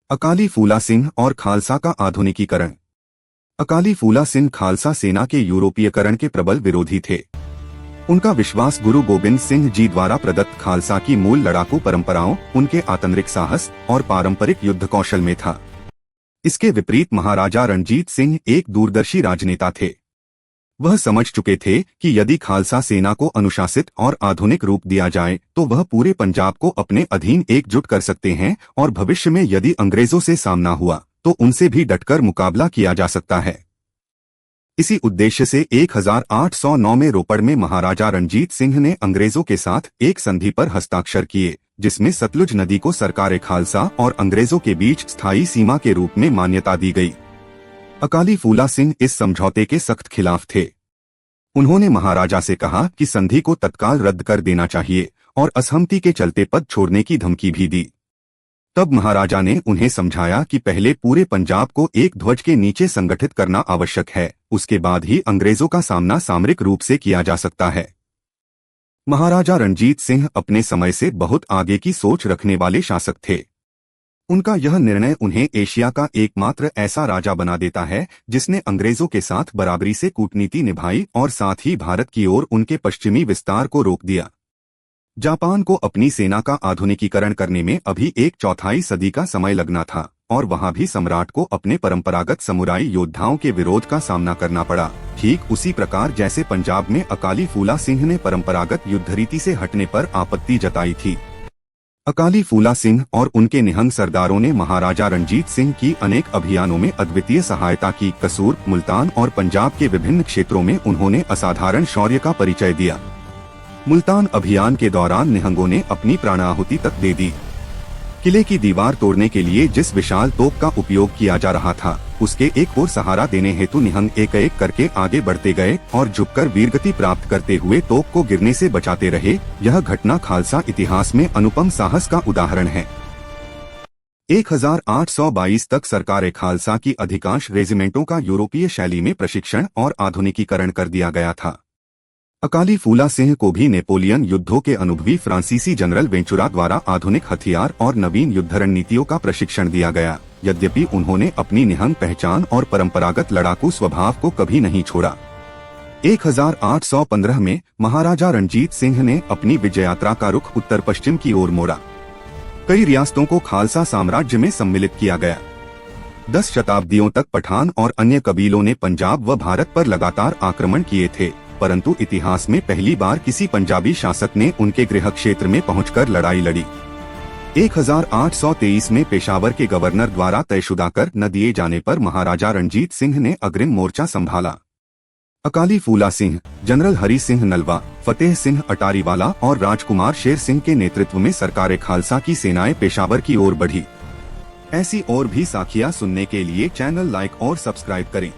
अकाली फूला सिंह और खालसा का आधुनिकीकरण। अकाली फूला सिंह खालसा सेना के यूरोपीयकरण के प्रबल विरोधी थे। उनका विश्वास गुरु गोबिंद सिंह जी द्वारा प्रदत्त खालसा की मूल लड़ाकू परंपराओं, उनके आतंरिक साहस और पारंपरिक युद्ध कौशल में था। इसके विपरीत महाराजा रणजीत सिंह एक दूरदर्शी राजनेता थे। वह समझ चुके थे कि यदि खालसा सेना को अनुशासित और आधुनिक रूप दिया जाए तो वह पूरे पंजाब को अपने अधीन एकजुट कर सकते हैं और भविष्य में यदि अंग्रेजों से सामना हुआ तो उनसे भी डटकर मुकाबला किया जा सकता है। इसी उद्देश्य से 1809 में रोपड़ में महाराजा रणजीत सिंह ने अंग्रेजों के साथ एक संधि पर हस्ताक्षर किए, जिसमें सतलुज नदी को सरकारे खालसा और अंग्रेजों के बीच स्थायी सीमा के रूप में मान्यता दी गई। अकाली फूला सिंह इस समझौते के सख्त खिलाफ थे। उन्होंने महाराजा से कहा कि संधि को तत्काल रद्द कर देना चाहिए और असहमति के चलते पद छोड़ने की धमकी भी दी। तब महाराजा ने उन्हें समझाया कि पहले पूरे पंजाब को एक ध्वज के नीचे संगठित करना आवश्यक है, उसके बाद ही अंग्रेजों का सामना सामरिक रूप से किया जा सकता है। महाराजा रणजीत सिंह अपने समय से बहुत आगे की सोच रखने वाले शासक थे। उनका यह निर्णय उन्हें एशिया का एकमात्र ऐसा राजा बना देता है जिसने अंग्रेजों के साथ बराबरी से कूटनीति निभाई और साथ ही भारत की ओर उनके पश्चिमी विस्तार को रोक दिया। जापान को अपनी सेना का आधुनिकीकरण करने में अभी 1/4 सदी का समय लगना था और वहां भी सम्राट को अपने परंपरागत समुराई योद्धाओं के विरोध का सामना करना पड़ा, ठीक उसी प्रकार जैसे पंजाब में अकाली फूला सिंह ने परंपरागत युद्धरीति से हटने पर आपत्ति जताई थी। अकाली फूला सिंह और उनके निहंग सरदारों ने महाराजा रणजीत सिंह की अनेक अभियानों में अद्वितीय सहायता की। कसूर, मुल्तान और पंजाब के विभिन्न क्षेत्रों में उन्होंने असाधारण शौर्य का परिचय दिया। मुल्तान अभियान के दौरान निहंगों ने अपनी प्राणाहुति तक दे दी। किले की दीवार तोड़ने के लिए जिस विशाल तोप का उपयोग किया जा रहा था, उसके एक और सहारा देने हेतु निहंग एक एक करके आगे बढ़ते गए और झुककर वीरगति प्राप्त करते हुए तोप को गिरने से बचाते रहे। यह घटना खालसा इतिहास में अनुपम साहस का उदाहरण है। 1822 तक सरकारे खालसा की अधिकांश रेजिमेंटों का यूरोपीय शैली में प्रशिक्षण और आधुनिकीकरण कर दिया गया था। अकाली फूला सिंह को भी नेपोलियन युद्धों के अनुभवी फ्रांसीसी जनरल वेंचुरा द्वारा आधुनिक हथियार और नवीन युद्ध रणनीतियों का प्रशिक्षण दिया गया। यद्यपि उन्होंने अपनी निहंग पहचान और परंपरागत लड़ाकू स्वभाव को कभी नहीं छोड़ा। 1815 में महाराजा रणजीत सिंह ने अपनी विजय यात्रा का रुख उत्तर पश्चिम की ओर मोड़ा। कई रियासतों को खालसा साम्राज्य में सम्मिलित किया गया। 10 शताब्दियों तक पठान और अन्य कबीलों ने पंजाब व भारत पर लगातार आक्रमण किए थे, परंतु इतिहास में पहली बार किसी पंजाबी शासक ने उनके गृह क्षेत्र में पहुंचकर लड़ाई लड़ी। 1823 में पेशावर के गवर्नर द्वारा तयशुदा कर न दिए जाने पर महाराजा रणजीत सिंह ने अग्रिम मोर्चा संभाला। अकाली फूला सिंह, जनरल हरि सिंह नलवा, फतेह सिंह अटारीवाला और राजकुमार शेर सिंह के नेतृत्व में सरकारे खालसा की सेनाएं पेशावर की ओर बढ़ी। ऐसी और भी साखियां सुनने के लिए चैनल लाइक और सब्सक्राइब करें।